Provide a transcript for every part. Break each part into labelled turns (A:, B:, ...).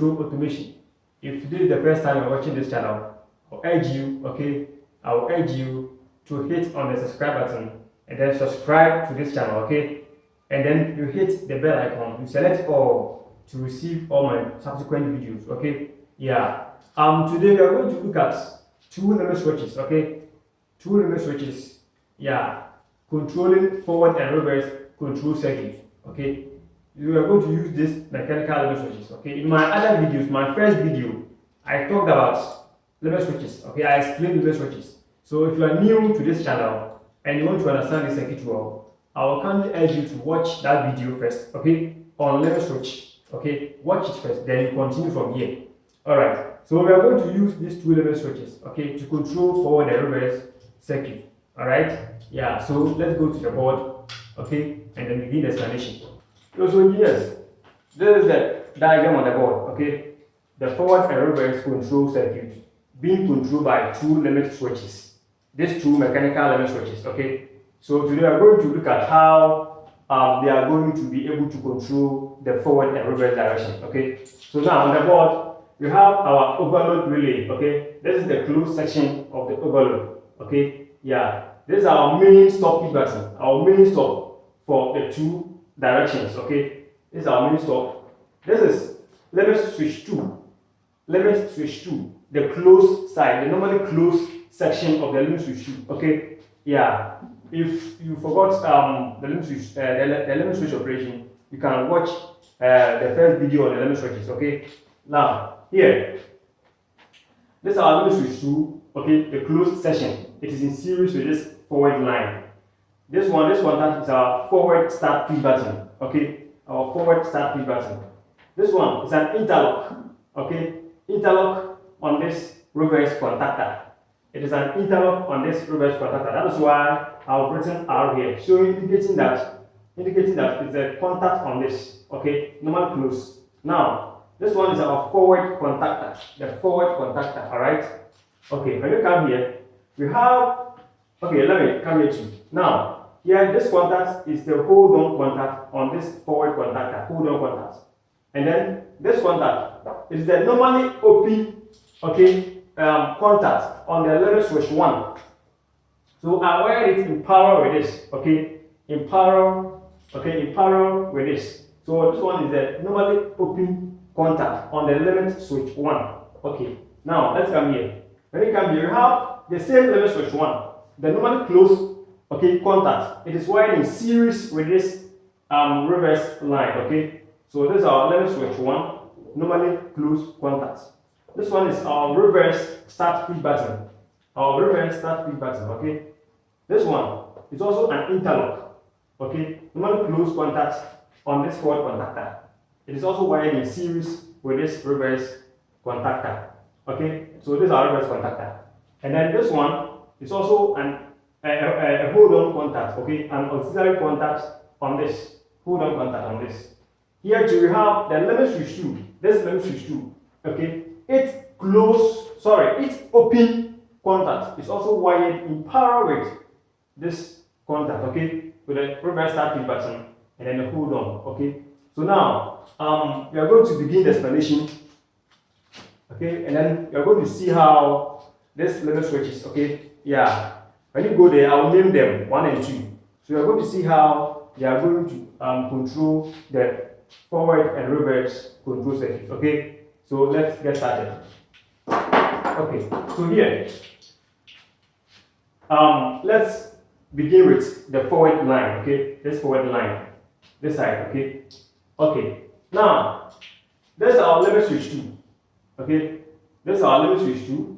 A: control automation. If today is the first time you're watching this channel, I'll urge you, okay, I will urge you to hit on the subscribe button and then subscribe to this channel, okay? And then you hit the bell icon, you select all to receive all my subsequent videos, okay? Yeah. Today we are going to look at two limit switches, okay? Two limit switches, yeah, controlling forward and reverse control circuits, okay? We are going to use this mechanical limit switches, okay? In my other videos, my first video, I talked about limit switches, okay? I explained limit switches. So if you are new to this channel and you want to understand the circuit well, I will kindly urge you to watch that video first, okay? On limit switch, okay? Watch it first, then you continue from here. Alright, so we are going to use these two limit switches, okay, to control forward and reverse circuit. Alright? Yeah, so let's go to the board, okay, and then begin the explanation. So yes, this is the diagram on the board, okay? The forward and reverse control circuit being controlled by two limit switches. These two mechanical limit switches, okay? So today we are going to look at how they are going to be able to control the forward and reverse direction, okay? So now on the board, we have our overload relay, okay? This is the closed section of the overload, okay? Yeah, this is our main stop push button, our main stop for the two directions, okay? This is our main stop. This is limit switch 2. Limit switch 2, the closed side, the normally closed section of the limit switch 2, okay? Yeah, if you forgot the limit switch, the limit switch operation, you can watch the first video on the limit switches, okay? Now, here, this is our limit switch 2, okay, the closed section. It is in series with this forward line. This one that is our forward start push button, okay? Our forward start push button. This one is an interlock, okay? Interlock on this reverse contactor. It is an interlock on this reverse contactor. That is why I've written R here, showing indicating that it's a contact on this, okay? Normal close. Now, this one is our forward contactor, the forward contactor, alright? Okay, when you come here, we have, okay, let me come here too. Now, here, this contact is the hold on contact on this forward contactor, hold on contact. And then this contact is the normally open, okay, contact on the limit switch 1. So I wired it in parallel with this, okay, in parallel with this. So this one is the normally open contact on the limit switch 1. Okay, now let's come here. When you come here, you have the same limit switch 1, the normally closed, okay, contact. It is wired in series with this reverse line, okay. So this is our limit switch 1, normally closed contact. This one is our reverse start push button. Our reverse start push button, okay. This one is also an interlock, okay, normally closed contact on this forward contactor. It is also wired in series with this reverse contactor, okay. So this is our reverse contactor. And then this one is also a hold-on contact, okay, an auxiliary contact on this, hold-on contact on this. Here too we have the limit switch 2, this limit switch 2, okay, its open contact is also wired in parallel with this contact, okay, with the reverse start push button and then the hold-on, okay. So now, we are going to begin the explanation, okay, and then we are going to see how this limit switches, okay, yeah. When you go there, I will name them 1 and 2. So you are going to see how they are going to control the forward and reverse control circuit. Okay, so let's get started. Okay, so here, let's begin with the forward line. Okay, this forward line, this side. Okay, okay. Now, this is our limit switch 2. Okay, this is our limit switch 2,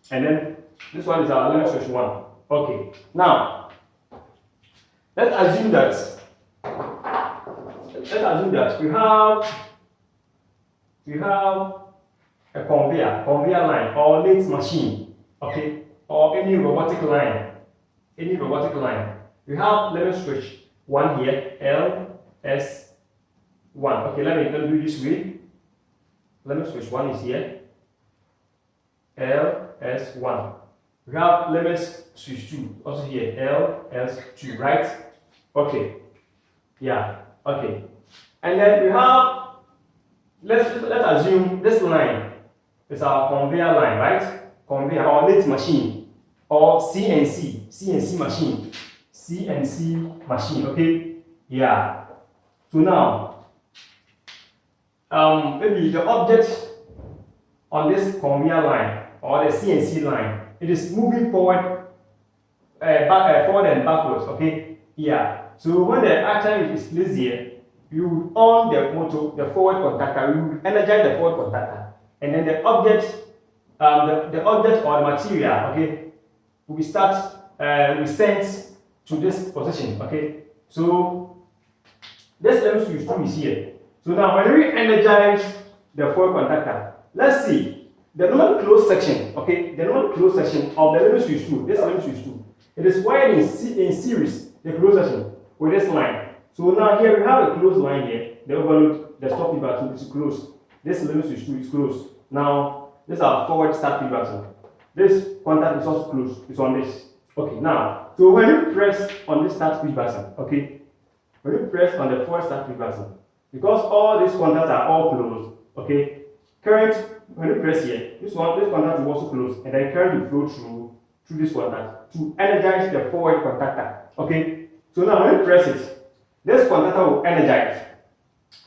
A: and then this one is our limit switch 1. Okay, now let's assume that we have a conveyor line or lathe machine, okay, or any robotic line. We have limit switch 1 here, L, S, 1. Okay, let me do this way. Limit switch 1 is here, L, S, 1. We have limit switch 2 also here, L, S, 2, right? Okay, yeah, okay. And then we have let's assume this line is our conveyor line, right? Conveyor or lathe machine or CNC machine, CNC machine. Okay, yeah. So now, maybe the object on this conveyor line or the CNC line, it is moving forward, forward and backwards. Okay, yeah. So when the item is placed here, you on the motor, the forward contactor, you energize the forward contactor, and then the object, the object or the material, okay, will start will sent to this position. Okay, so this limit switch 2 is here. So now when we energize the forward contactor, let's see the normal closed section. Okay, the normal closed section of the limit switch 2, this limit switch 2, it is wired in series, the closed section with this line. So now here we have a closed line here. The overload, the stop feed button is closed. This limit switch 2 is closed. Now this is our forward start feed button. This contact is also closed. It's on this. Okay, now so when you press on this start feed button, okay, when you press on the forward start feed button, because all these contacts are all closed, okay, current when you press here, this contact is also closed, and then current will flow through this contact to energize the forward contactor. Okay, so now when you press it, this contactor will energize.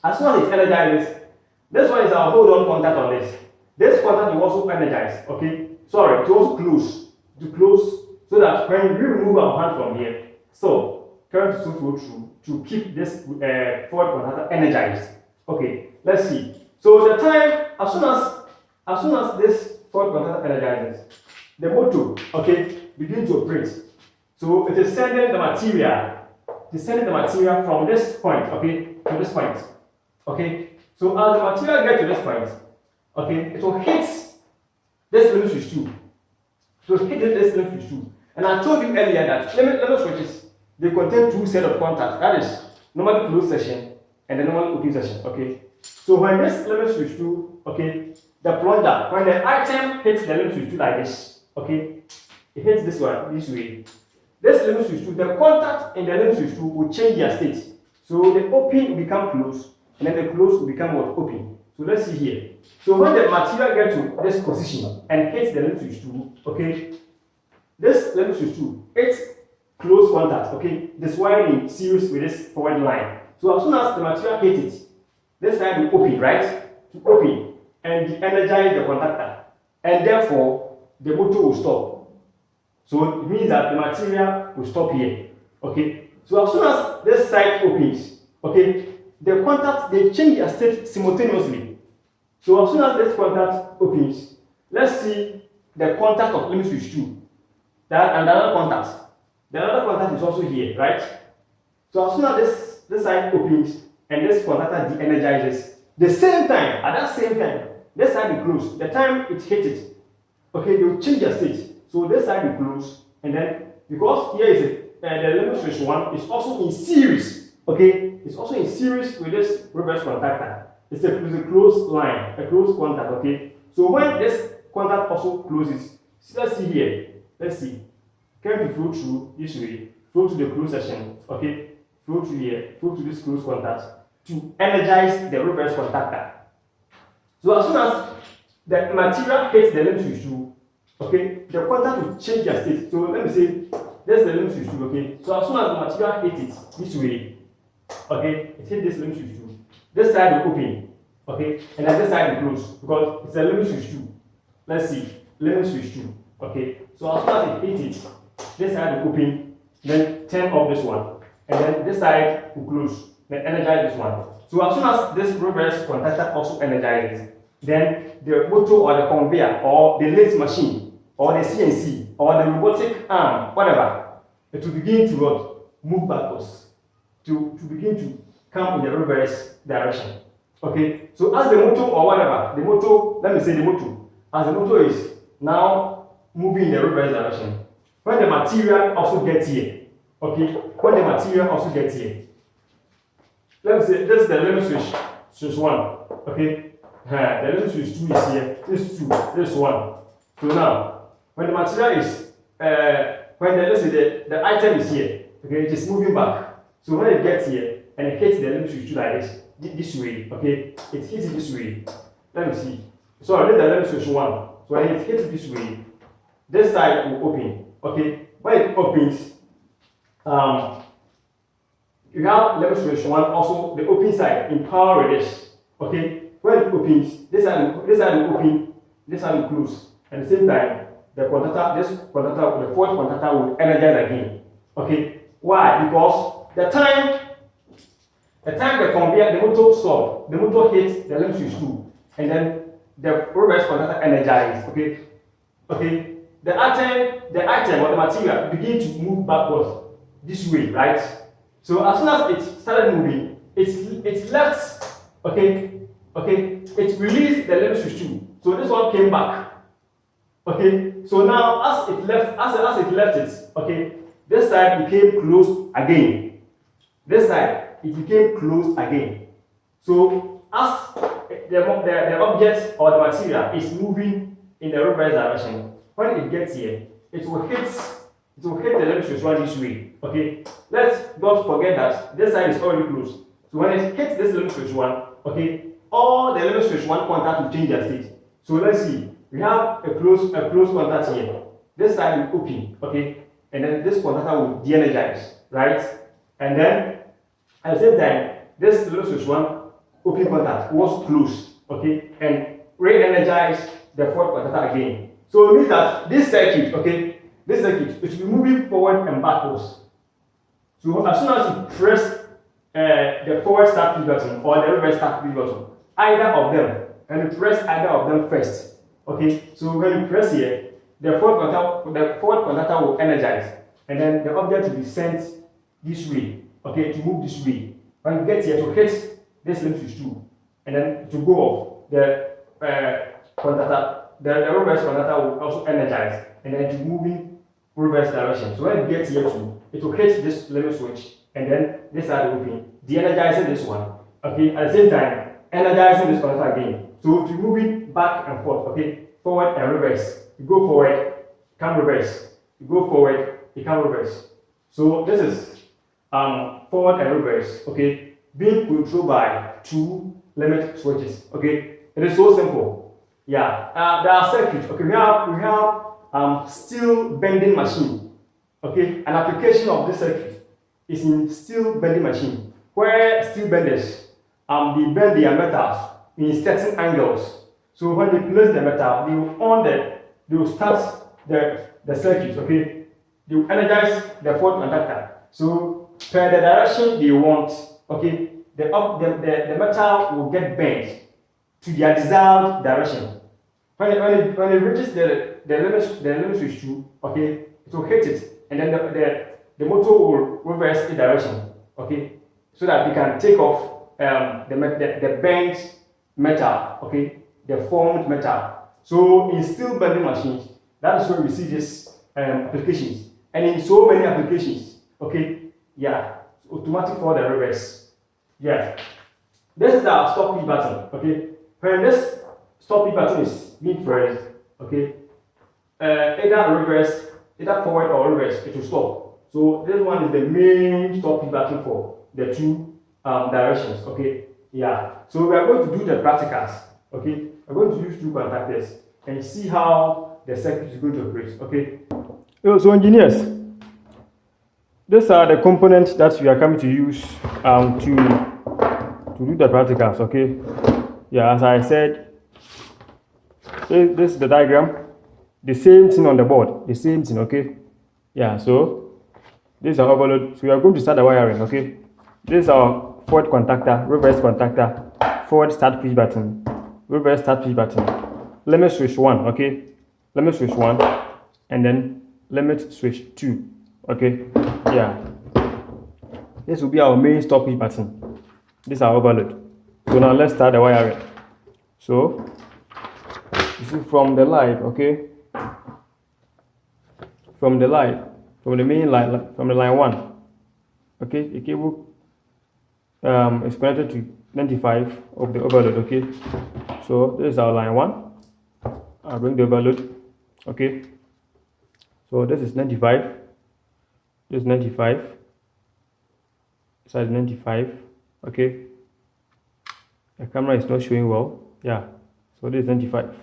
A: As soon as it energizes, this one is our hold on contact on this. This contact will also energize. Okay, sorry, to also close. To close so that when we remove our hand from here, so current will flow through to keep this forward contactor energized. Okay, let's see. So the time, as soon as this forward contactor energizes, the motor, okay, begins to operate. So it is sending the material. Descending the material from this point, okay, to this point, okay. So as the material gets to this point, okay, it will hit this limit switch 2. It will hit this limit switch 2. And I told you earlier that limit switches, they contain two sets of contacts. That is normal closed section and the normal open section, okay. So when this limit switch 2, okay, the plunger, when the item hits the limit switch 2 like this, okay, it hits this one this way. This limit switch 2, the contact in the limit switch 2 will change their state. So the open will become closed, and then the closed will become what? Open. So let's see here. So when the material gets to this position and hits the limit switch 2, okay, this limit switch 2, it's closed contact, okay, this wired in series with this forward line. So as soon as the material hits it, this side will open, right? To open and energize the contactor, and therefore the motor will stop. So it means that the material will stop here. Okay. So as soon as this side opens, okay, the contacts they change their state simultaneously. So as soon as this contact opens, let's see the contact of limit switch 2. That and another contact. The other contact is also here, right? So as soon as this side opens and this contactor de-energizes, the same time, at that same time, this side will close. The time it hit it, okay, they will change their state. So this side will close, and then because here is the limit switch 1 is also in series, okay, it's also in series with this reverse contactor. It's a closed line, a closed contact, okay. So when this contact also closes, so let's see here, let's see, current will flow through this way, flow to the closed section, okay, flow through here, flow to this closed contact to energize the reverse contactor. So as soon as the material hits the limit switch 2, okay, the contact will change their state. So let me say, there's the limit switch 2, okay. So as soon as the material hits it this way, okay, it hit this limit switch 2. This side will open, okay, and then this side will close because it's a limit switch 2. Let's see, limit switch 2, okay. So as soon as it hits it, this side will open, then turn off this one, and then this side will close, then energize this one. So as soon as this reverse contactor also energizes, then the motor or the conveyor or the lathe machine or the CNC or the robotic arm, whatever, it will begin to what? Move backwards, to begin to come in the reverse direction. Okay, so as the motor or whatever, the motor, let me say the motor, as the motor is now moving in the reverse direction, when the material also gets here, okay, when the material also gets here, let me say this is the limit switch 1, okay. The limit switch 2 is here, this 2, this 1. So now, when the material is, let's say the item is here, okay, it is moving back. So when it gets here and it hits the limit switch 2 like this, this way, okay, it hits this way. Let me see. So let me switch one. So when it hits this way, this side will open, okay. When it opens, you have let me switch one also the open side in power with this, okay. When it opens, this side will open, this side will close. At the same time, the contactor, the fourth contactor will energize again, okay. Why? Because the time the conveyor, the motor stop, the motor hits the limit switch 2, and then the reverse contactor energized, okay. Okay, the item or the material begin to move backwards this way, right? So as soon as it started moving, it left, okay, it released the limit switch 2. So this one came back, okay. So now as it left it, okay, this side became closed again. This side it became closed again. So as the object or the material is moving in the reverse direction, when it gets here, it will hit the limit switch 1 this way. Okay, let's not forget that this side is already closed. So when it hits this limit switch 1, okay, all the limit switch 1 contact will change their state. So let's see, we have a close contact here. This side will open, okay, and then this contactor will de-energize, right? And then at the same time, this limit switch 1 open contact was closed, okay, and re-energize the fourth contactor again. So it means that this circuit, okay, it will be moving forward and backwards. So as soon as you press the forward start push button or the reverse start push button, either of them, and you press either of them first, okay. So when you press here, the forward contactor will energize, and then the object will be sent this way, okay, to move this way. When you get here, to hit this limit switch 2, and then to go off, the contactor, the reverse contactor will also energize, and then to move in reverse direction. So when it gets here too, it will hit this limit switch, and then this side will open, de-energizing this one, okay, at the same time, energizing this contactor again. So to move it back and forth, okay, forward and reverse. You go forward, come reverse. You go forward, you come reverse. So this is forward and reverse, okay, being controlled by 2 limit switches, okay. It is so simple. Yeah, there are circuits, okay. We have steel bending machine, okay. An application of this circuit is in steel bending machine, where steel benders they bend their metals in certain angles. So when they place the metal, they will start the circuit, okay. They will energize the fourth contactor. So per the direction they want, okay, the metal will get bent to their desired direction. When it reaches the limit switch 2, okay, it will hit it, and then the motor will reverse the direction, okay, so that they can take off the bent metal, okay, the formed metal. So in steel bending machines, that is where we see these applications, and in so many applications, okay, yeah, automatic forward and reverse. Yeah, this is our stop P button, okay. When this stop P button is being pressed, okay, either forward or reverse, it will stop. So this one is the main stop P button for the 2 directions, okay. Yeah, so we are going to do the practicals, okay. We're going to use 2 contactors and see how the circuit is going to operate, okay. So engineers, these are the components that we are coming to use to do the practicals, okay. Yeah, as I said, this is the diagram, the same thing on the board, the same thing, okay. Yeah, so this is our overload. So we are going to start the wiring, okay. This is our forward contactor, reverse contactor, forward start push button, reverse start push button, limit switch 1, okay, limit switch 1, and then limit switch 2, okay. Yeah, this will be our main stop push button. This is our overload. So now let's start the wiring. So you see from the live, okay, from the main line, from the line 1, okay, the cable is connected to 95 of the overload, okay. So this is our line 1. I'll bring the overload, okay. So this is 95, this is 95, side 95, okay. The camera is not showing well. Yeah, so this is 95.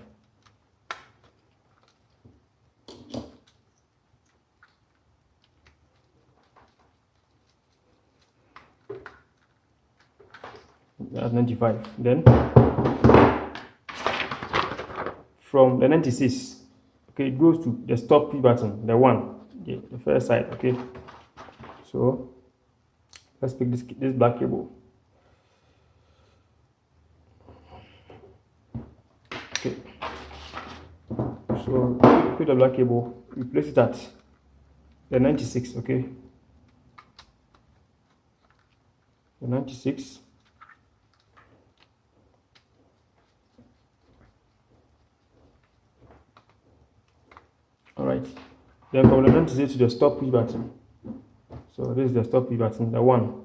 A: That's 95. Then from the 96, okay, it goes to the stop P button, the one, the first side. Okay, so let's pick this black cable. Okay, so put the black cable, we place it at the 96. Okay, the 96. All right, then from the 96 to the stop push button. So this is the stop push button, the one.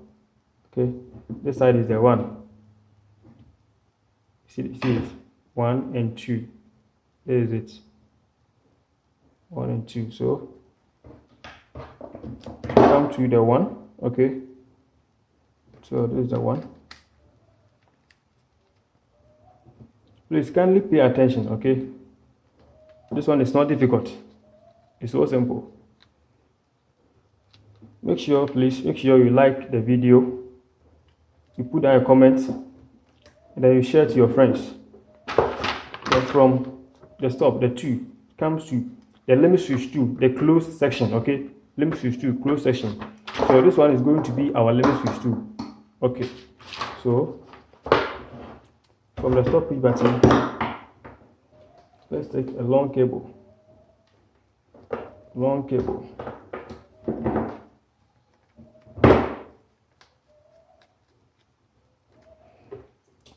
A: Okay, this side is the one. See it, 1 and 2. There is it, 1 and 2. So come to the one. Okay, so this is the one. Please kindly pay attention. Okay, this one is not difficult. It's so simple. Please make sure you like the video, you put down a comment, and then you share it to your friends. Then from the stop, the 2 comes to the limit switch 2, the closed section. Okay, limit switch 2, closed section. So this one is going to be our limit switch 2. Okay, so from the stop push button, let's take a long cable.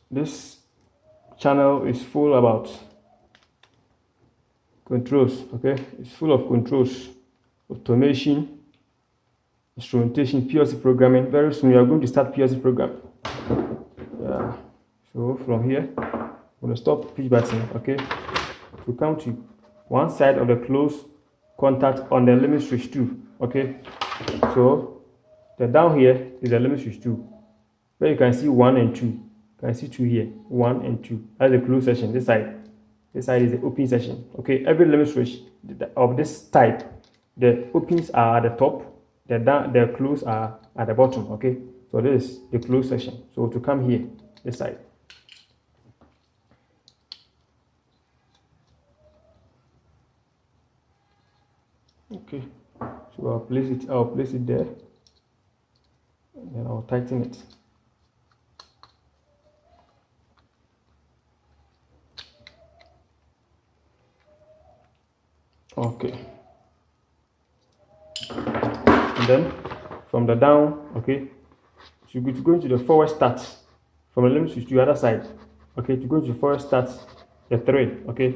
A: This channel is full about controls. Okay, it's full of controls, automation, instrumentation, PLC programming. Very soon we are going to start PLC programming. Yeah, so from here, from the stop push button, okay, to come to one side of the close contact on the limit switch 2. Okay, so the down here is the limit switch 2, where you can see 1 and 2. You can see 2 here, 1 and 2. That's the closed section. This side is the open section. Okay, every limit switch of this type, the opens are at the top, the close are at the bottom. Okay, so this is the closed section. So to come here, this side. Okay, so I'll place it there, and then I'll tighten it. Okay, and then from the down, okay, so to go into the forward start from the limit switch to the other side. Okay, to go into the forward start, the 3. Okay,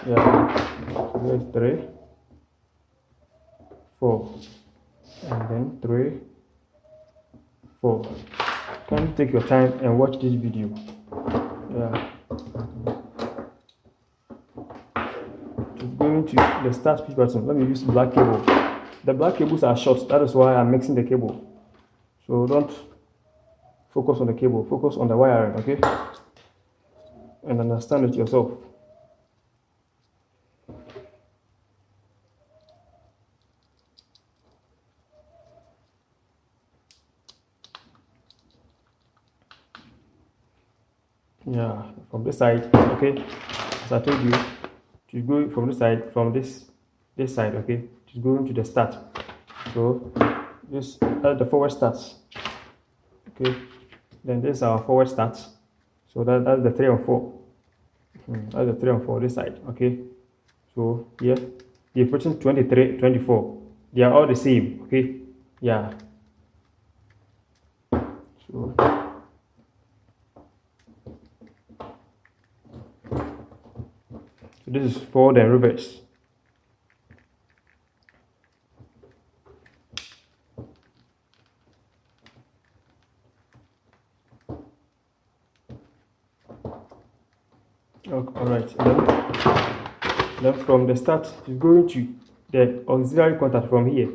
A: yeah, so there's 3, 4, and then 3, 4. Can you take your time and watch this video? Yeah. Going to the start push button, let me use black cable. The black cables are short, that is why I'm mixing the cable. So don't focus on the cable, focus on the wiring. Okay, and understand it yourself. Yeah, from this side. Okay, as I told you, to go from this side, from this side. Okay, to go into the start. So this the forward starts. Okay, then this is our forward starts. So that's the 3 and 4. That's the 3 and 4 this side. Okay, so here the approaching 23, 24, they are all the same. Okay, yeah. So this is forward and reverse. Okay, all right. Then from the start, it's going to the auxiliary contact from here.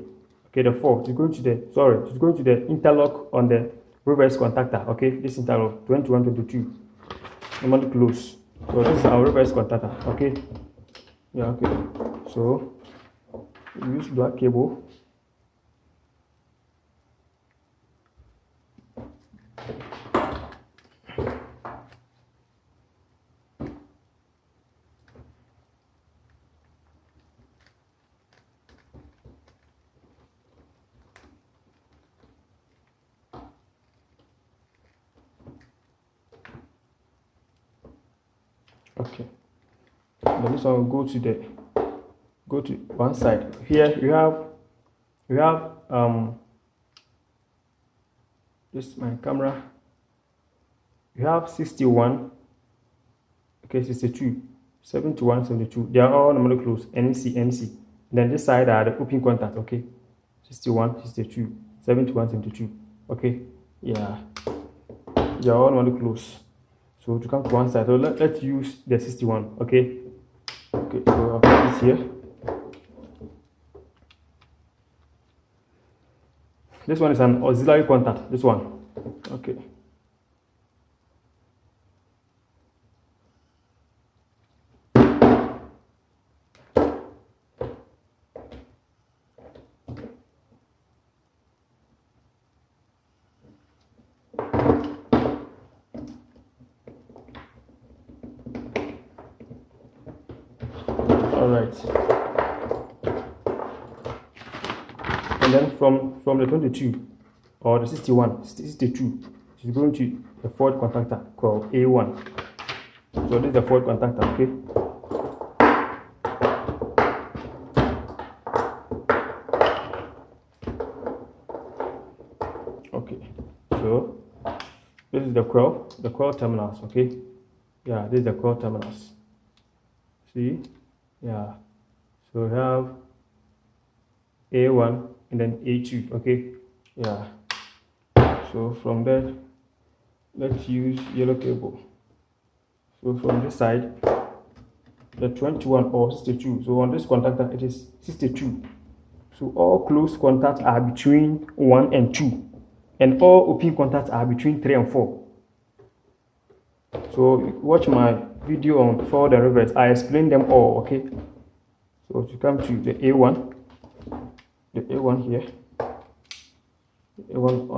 A: Okay, the 4. It's going to the interlock on the reverse contactor. Okay, this interlock 21, 22. normally close. So this is our reverse contactor. Okay, yeah, okay. So we use black cable. Okay, then this one will go to one side. Here you have this is my camera. You have 61, okay, 62, 71, 72. They are all normally closed. NC. Then this side are the open contact. Okay, 61, 62, 71, 72. Okay, yeah, they are all normally closed. So to come to one side, so let's use the 61. Okay, okay. So I'll put this here. This one is an auxiliary contact. This one. Okay. All right. And then from the 22 or the 61, 62, it's going to the forward contactor called A1. So this is the forward contactor, okay? Okay, so this is the coil terminals, okay? Yeah, this is the coil terminals. See? Yeah. So we have A1 and then A2, okay? Yeah. So from there, let's use yellow cable. So from this side, the 21 or 62. So on this contactor, it is 62. So all close contacts are between 1 and 2. And all open contacts are between 3 and 4. So watch my video on forward and reverse. I explain them all, okay? So to come to the A1 here, the A1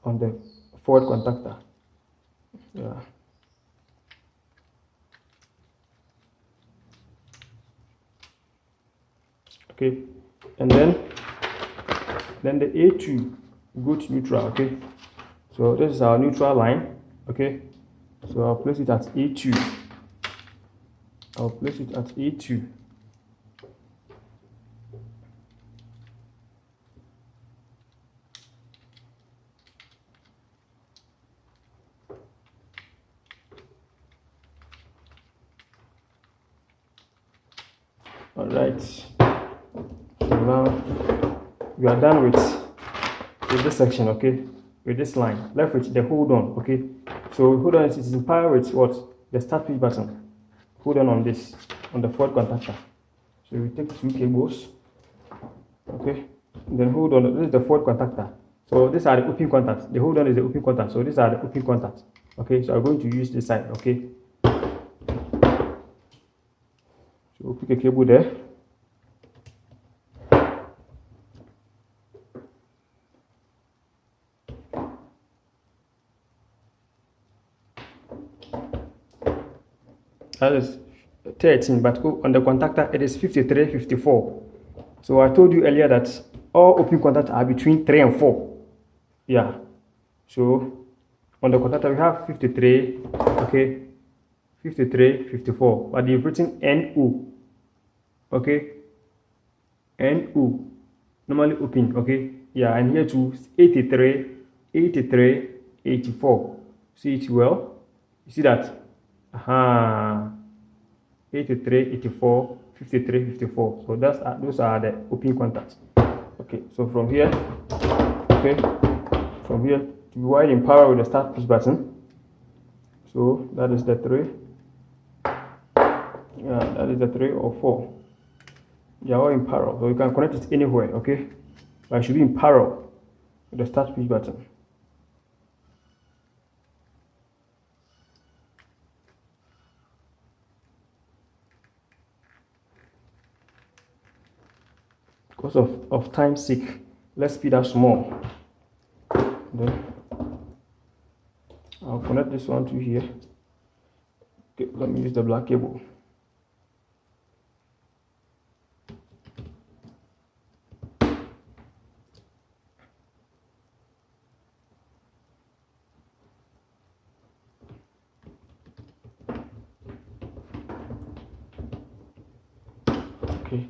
A: on the forward contactor. Yeah. Okay, and then the A2 go to neutral. Okay, so this is our neutral line. Okay, so I'll place it at A2. All right, so now we are done with this section. Okay, with this line, left with the hold on. Okay, so hold on is in power with what? The start switch button. Hold on this, on the forward contactor. So we take 2 cables. Okay, and then hold on. This is the forward contactor. So these are the open contacts. The hold on is the open contact. So these are the open contacts. Okay, so I'm going to use this side. Okay, so we'll pick a cable there. That is 13, but on the contactor it is 53, 54. So I told you earlier that all open contacts are between 3 and 4. Yeah. So on the contactor we have 53, okay, 53, 54, but they've written NO. Okay, NO, normally open. Okay, yeah, and here too 83, 83, 84. See it well? You see that? 83, 84, 53, 54. So those are the open contacts. Okay, so from here, okay, from here to be wired in power with the start push button. So that is the 3. Yeah, that is the 3 or 4. They are all in parallel, so you can connect it anywhere. Okay, but it should be in parallel with the start push button. because of time sake, let's speed up small. Then I'll connect this one to here. Okay, let me use the black cable. Okay,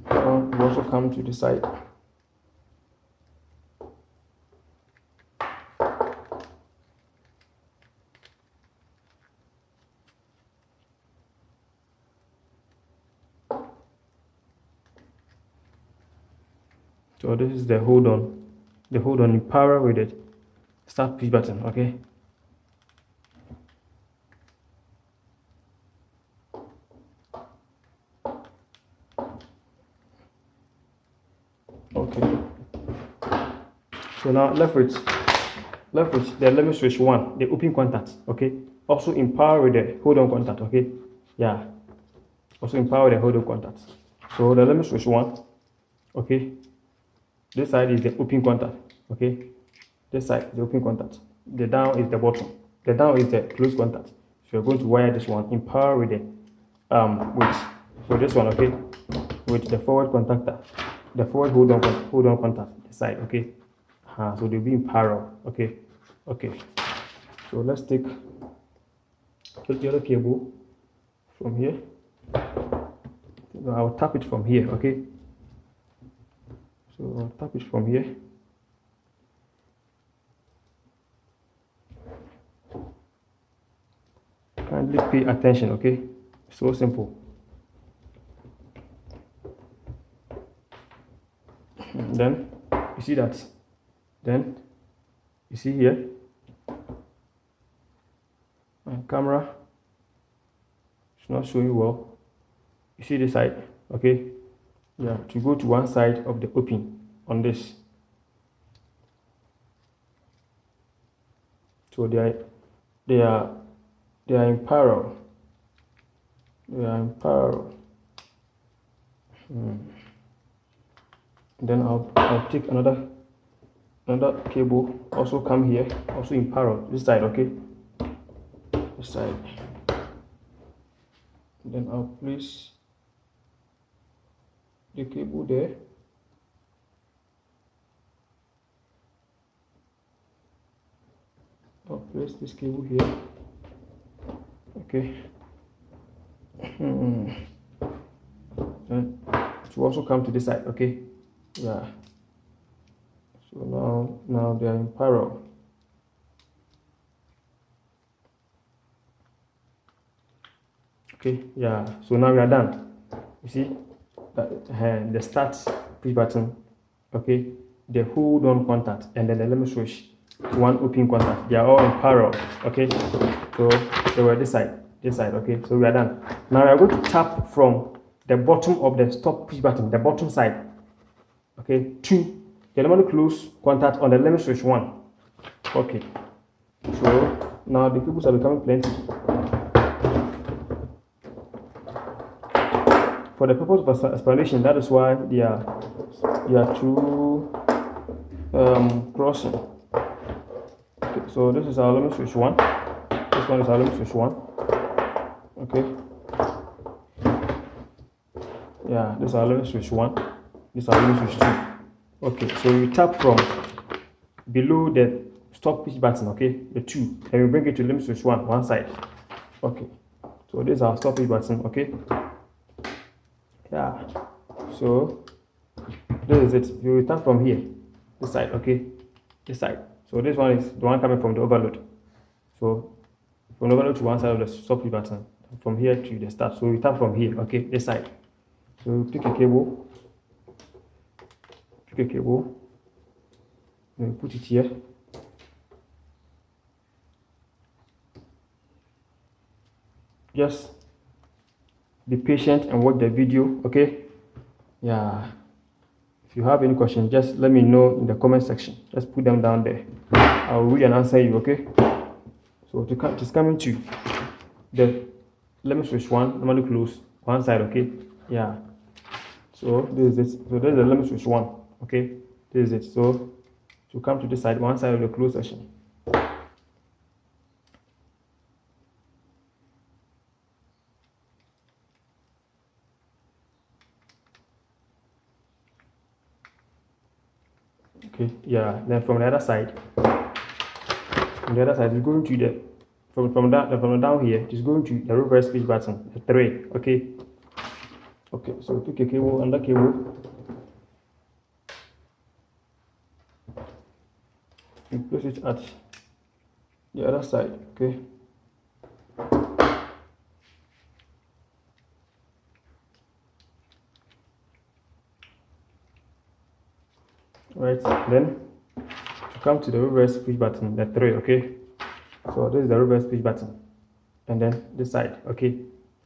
A: we also come to the side. So this is the hold on in power with it start push button. Okay, okay. So now left with the limit switch 1, the open contact. Okay, also in power with the hold on contact. Okay, yeah, also in power with the hold on contact. So the limit switch 1. Okay, this side is the open contact. Okay, this side is the open contact. The down is the bottom. The down is the close contact. So you're going to wire this one in power with the with this one. Okay, with the forward contactor, the forward hold on contact, the side. Okay, so they'll be in parallel. Okay, so let's take the other cable from here. I'll tap it from here. Okay, so I'll tap it from here. Kindly pay attention. Okay, so simple. And then you see that. Then you see here, my camera is not showing well. You see this side. Okay, yeah, to go to one side of the open on this. So they are in parallel. They are in parallel. Then I'll take another cable, also come here, also in parallel, this side. Okay, this side. Then I'll place the cable there. I'll place this cable here. Okay. And it will also come to this side. Okay, yeah. So now they are in parallel. Okay, yeah. So now we are done. You see that the start push button. Okay, the hold on contact, and then the limit switch 1 open contact. They are all in parallel. Okay, so they were this side. Okay, so we are done. Now we are going to tap from the bottom of the stop push button, the bottom side. Okay, to the normally close contact on the limit switch 1. Okay, so now the cables are becoming plenty. For the purpose of explanation, that is why they are two crossing. Okay, so this is our limit switch 1. This one is our limit switch 1. Okay, yeah, this is our limit switch 1. This is our limit switch 2. Okay, so we tap from below the stop push button. Okay, the 2, and we bring it to limit switch 1, one side. Okay, so this is our stop push button. Okay, yeah, so this is it. We will tap from here, this side. Okay, this side. So this one is the one coming from the overload. So from the overload to one side of the stop push button, from here to the start. So we tap from here. Okay, this side. So take a cable. And put it here. Just be patient and watch the video. Okay, yeah. If you have any questions, just let me know in the comment section. Just put them down there. I'll read and answer you. Okay, so it is coming to the limit switch 1, normally close one side. Okay, yeah. So this is it. So there's the limit switch 1. Okay, this is it. So to come to this side, one side of the closed section. Okay, yeah. Then from the other side, it's going to the from down here, it's going to the reverse switch button, the 3. Okay. Okay. So pick a cable and the cable. And place it at the other side. Okay. Right. Then to come to the reverse switch button, the 3. Okay. So this is the reverse switch button, and then this side. Okay.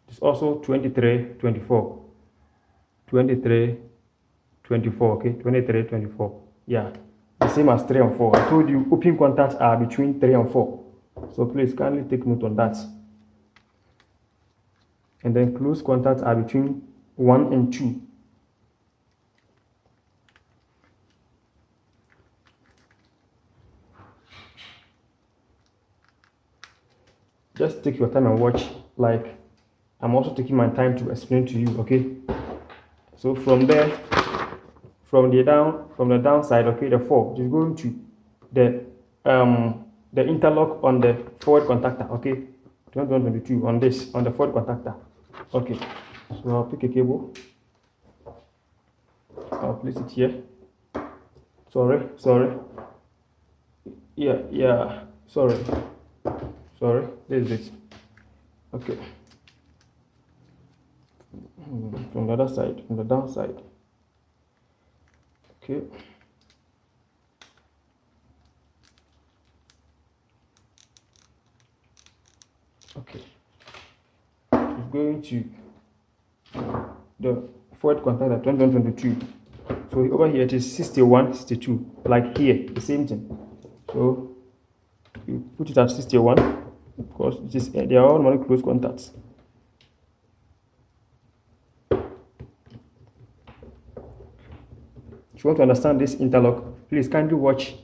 A: It's also 23, 24. 23, 24. Okay. 23, 24. Yeah. The same as 3 and 4. I told you open contacts are between 3 and 4. So please kindly take note on that. And then close contacts are between 1 and 2. Just take your time and watch. Like, I'm also taking my time to explain to you. Okay. So from there, from the downside, okay, the 4 is going to the interlock on the forward contactor. Okay, 2122 on this, on the forward contactor. Okay, so I'll pick a cable, I'll place it here. Sorry, yeah, sorry, this is it. Okay, from the other side, from the downside. Okay. Okay. It's going to the forward contactor 2122. So over here it is 61, 62. Like here, the same thing. So you put it at 61 because it is they are all normally close contacts. If you want to understand this interlock, please kindly watch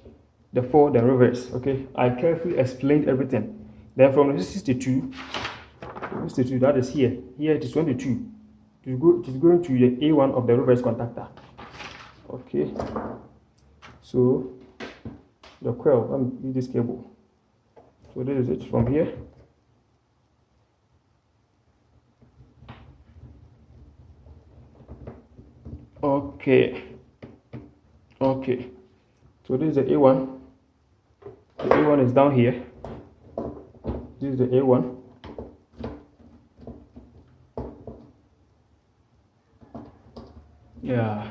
A: the forward and reverse. Okay, I carefully explained everything. Then from the 62, that is here. Here it is 22. It is going to the A1 of the reverse contactor. Okay. So the coil, let me use this cable. So this is it from here. Okay. Okay. So this is the A1. The A1 is down here. This is the A1. Yeah.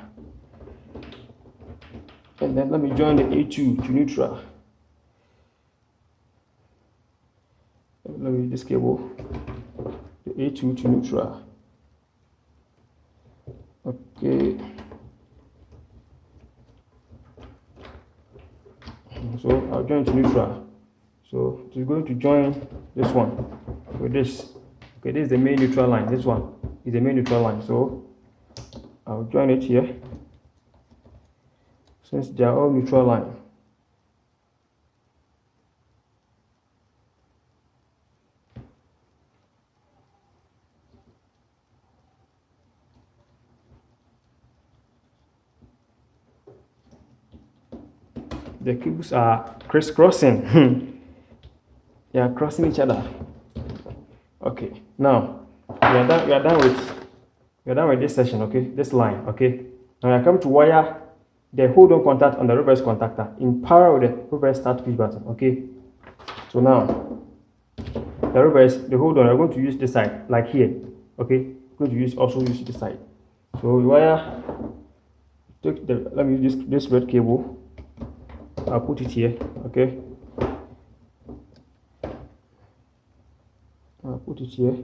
A: And then let me join the A2 to neutral. Let me use this cable. The A2 to neutral. Okay. So I'll join to neutral. So it is going to join this one with this. Okay, this is the main neutral line. This one is the main neutral line. So I'll join it here since they are all neutral line. The cables are crisscrossing. They are crossing each other. Okay, now we are done with this section. Okay, this line. Okay, now we are coming to wire the hold on contact on the reverse contactor in parallel with the reverse start switch button. Okay, so now the reverse, the hold on, we are going to use this side, like here. Okay, we're going to also use this side. So we wire. Let me use this red cable. I'll put it here. Okay, I'll put it here.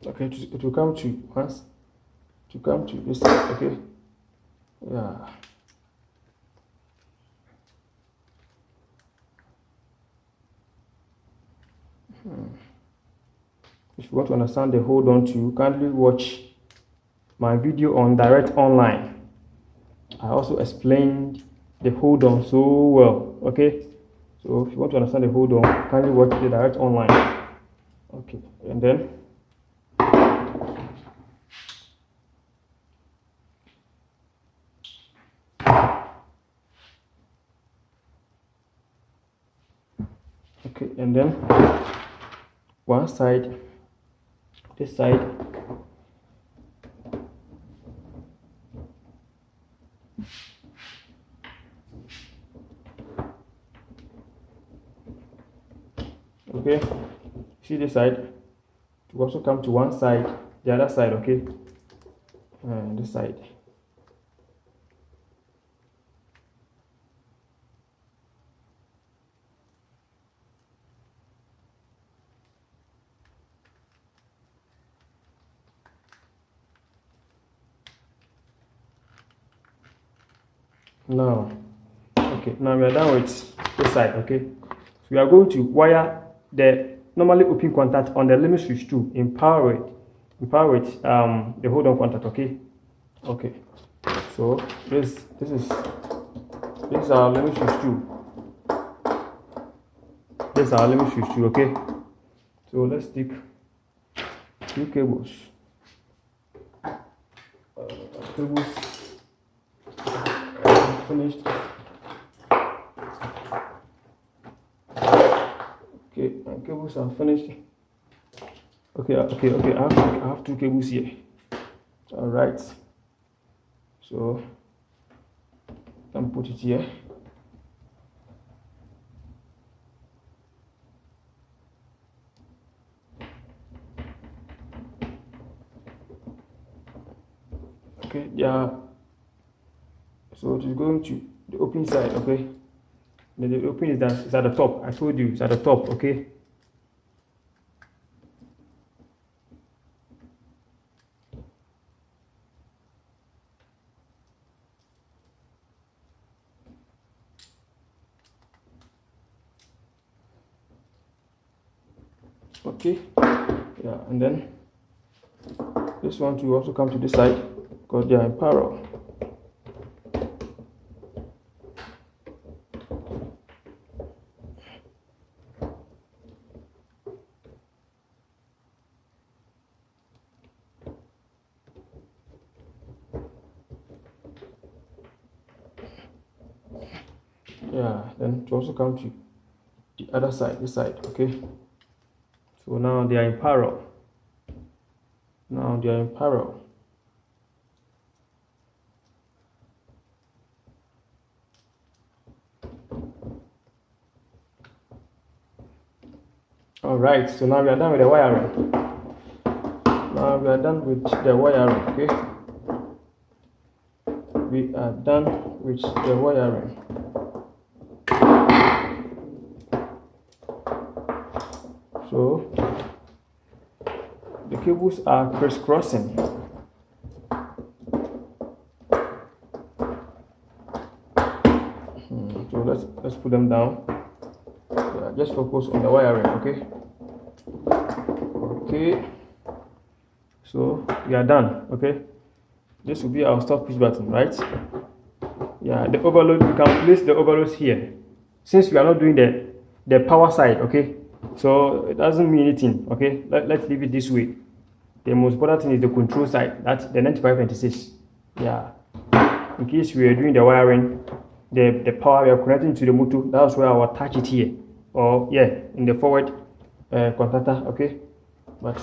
A: Okay, it will come to once to come to this side. Okay, yeah, Yeah. If you want to understand the hold on to, kindly watch my video on direct online. I also explained the hold on so well. Okay, so if you want to understand the hold on, kindly watch the direct online. Okay, and then one side, this side. Okay, see this side to also come to one side, the other side. Okay, and this side. Now, okay, now we are done with this side. Okay, so we are going to wire the normally open contact on the limit switch 2 in power with the hold on contact. Okay, so this is our limit switch 2. This is our limit switch 2. Okay, so let's take 2 cables. Finished. Okay, my cables are finished. Okay. I have 2 cables here. All right. So let me put it here. Okay, yeah. So it is going to the open side. Okay, the open is at the top. I told you it's at the top. Okay. Okay, yeah, and then this one to also come to this side because they are in parallel. Yeah, then to also come to the other side, this side. Okay, so now they are in parallel. All right, so now we are done with the wiring. Okay, we are done with the wiring. So the cables are crisscrossing. So let's put them down. Yeah, just focus on the wiring. Okay, so we are done. Okay, this will be our stop push button, right? Yeah, the overload, you can place the overloads here since we are not doing the power side. Okay, so it doesn't mean anything. Okay, let's leave it this way. The most important thing is the control side, that's the 9526. Yeah, in case we are doing the wiring, the power we are connecting to the motor, that's where I will attach it here, or yeah, in the forward contactor. Okay, but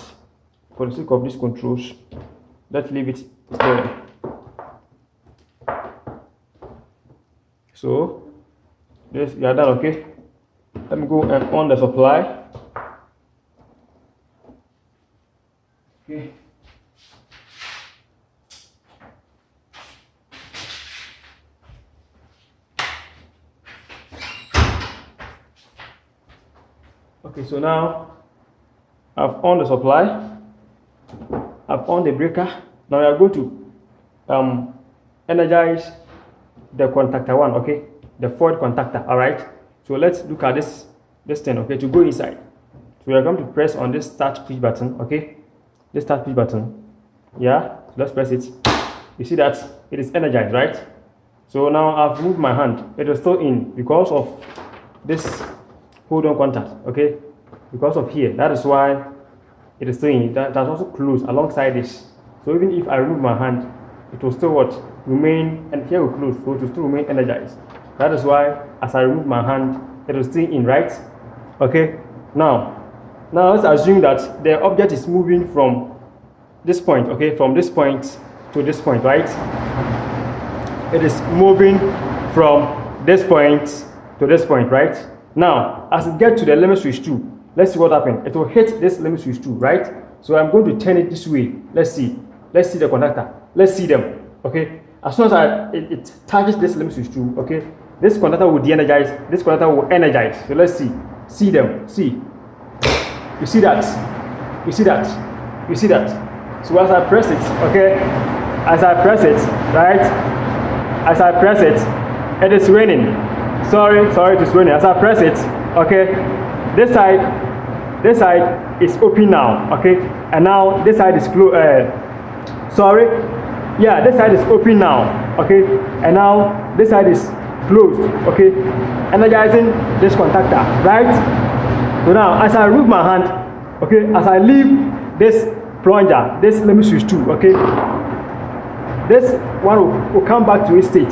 A: for the sake of these controls, let's leave it there. So this, we are done. Okay, let me go and on the supply. Okay, so now I've on the supply, I've on the breaker. Now we are going to energize the contactor one, okay, the forward contactor. All right, so let's look at this thing, okay, to go inside. So we are going to press on this start push button, okay, this start push button. Yeah, so let's press it. You see that it is energized, right? So now I've moved my hand. It is still in because of this hold on contact, okay, because of here. That is why it is still in. That's also closed alongside this. So even if I remove my hand, it will still what remain, and here we close, so it will still remain energized. That is why as I remove my hand, it will stay in, right? Okay. Now let's assume that the object is moving from this point, okay, from this point to this point, right? It is moving from this point to this point, right? Now, as it gets to the limit switch 2, let's see what happens. It will hit this limit switch 2, right? So I'm going to turn it this way. Let's see the contactor. Let's see them, okay? As soon as it touches this limit switch 2, okay, this contactor will de-energize, this contactor will energize. So let's see them, see. You see that? You see that? You see that? So as I press it, okay, as I press it, right, as I press it is raining. Sorry, it is raining. As I press it, okay, this side is open now, okay, and now this side is closed. Sorry, yeah, this side is open now, okay, and now this side is closed, okay, energizing this contactor, right? So now, as I remove my hand, okay, as I leave this plunger, this limit switch 2, okay, this one will come back to its state,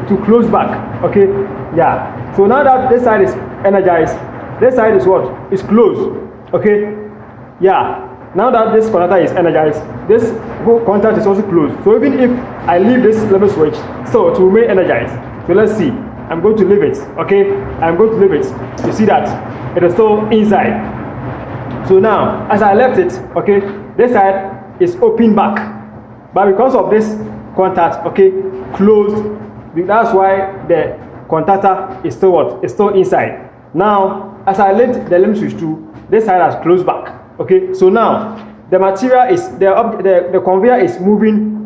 A: to close back, okay, yeah. So now that this side is energized, this side is what? Is closed, okay, yeah. Now that this contactor is energized, this whole contact is also closed. So even if I leave this limit switch, so it will remain energized. So let's see. I'm going to leave it, okay? I'm going to leave it. You see that? It is still inside. So now, as I left it, okay, this side is open back. But because of this contact, okay, closed, that's why the contactor is still what? It's still inside. Now, as I lift the limit switch 2, this side has closed back. Okay, so now the material is the conveyor is moving.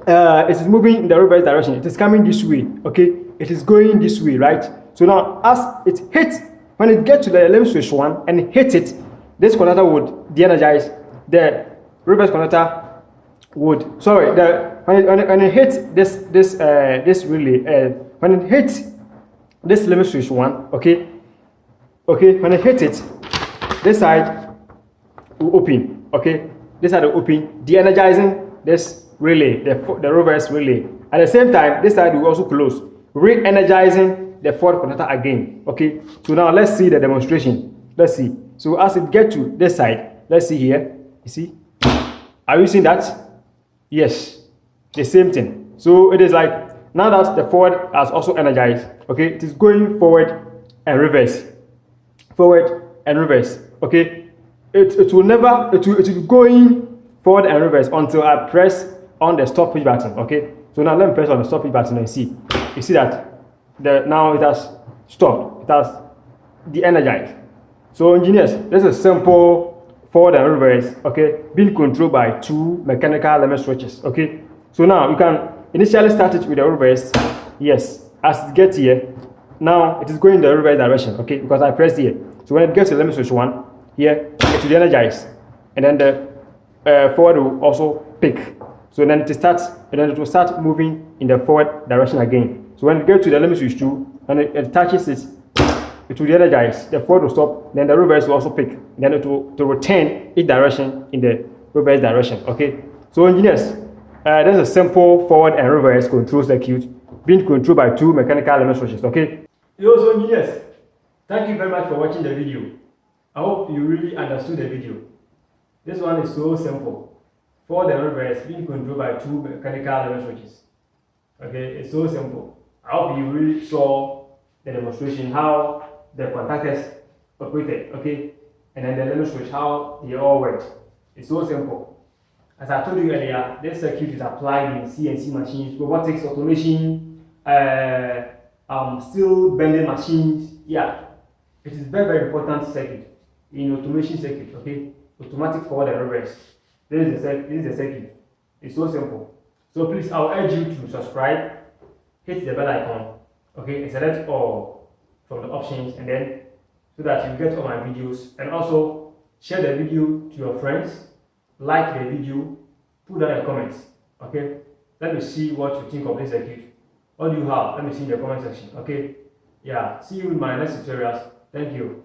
A: It is moving in the reverse direction. It is coming this way. Okay, it is going this way, right? So now, as it hits, when it gets to the limit switch 1 and hits it, this contactor would de-energize. The reverse contactor would. Sorry, when it hits this relay, when it hits this limit switch 1, okay, when it hits it, this side will open, okay, this side will open, de-energizing this relay, the reverse relay. At the same time, this side will also close, re-energizing the forward contactor again, okay. So now let's see the demonstration. Let's see. So as it gets to this side, let's see here, you see, are you seeing that? Yes, the same thing. So it is like, now that the forward has also energized, okay, it is going forward and reverse, okay. It will be going forward and reverse until I press on the stop push button, okay. So now let me press on the stop push button and see. You see that now it has stopped, it has de-energized. So engineers, this is simple forward and reverse, okay, being controlled by 2 mechanical limit switches, okay. So now you can initially start it with the reverse. Yes, as it gets here, now it is going in the reverse direction, okay, because I pressed here. So when it gets to limit switch 1, here it will energize, and then the forward will also pick. So then it will start moving in the forward direction again. So when it gets to the limit switch 2 and it touches it, it will energize. The forward will stop. Then the reverse will also pick. Then it will return each direction in the reverse direction. Okay. So engineers, there's a simple forward and reverse control circuit being controlled by 2 mechanical limit switches. Okay. So engineers, thank you very much for watching the video. I hope you really understood the video. This one is so simple. Forward and reverse being controlled by 2 mechanical limit switches. Okay, it's so simple. I hope you really saw the demonstration how the contactors operated, okay, and then the limit switch how they all work. It's so simple. As I told you earlier, this circuit is applied in CNC machines, robotics, automation, steel bending machines. Yeah, it is very, very important circuit in automation circuit, okay? Automatic forward and reverse. This is the circuit. It's so simple. So please, I'll urge you to subscribe hit the bell icon, okay, and select all from the options, and then so that you get all my videos. And also share the video to your friends, like the video, put down your comments, okay. Let me see what you think of this circuit. What do you have? Let me see in the comment section, okay. Yeah, see you in my next tutorials. Thank you.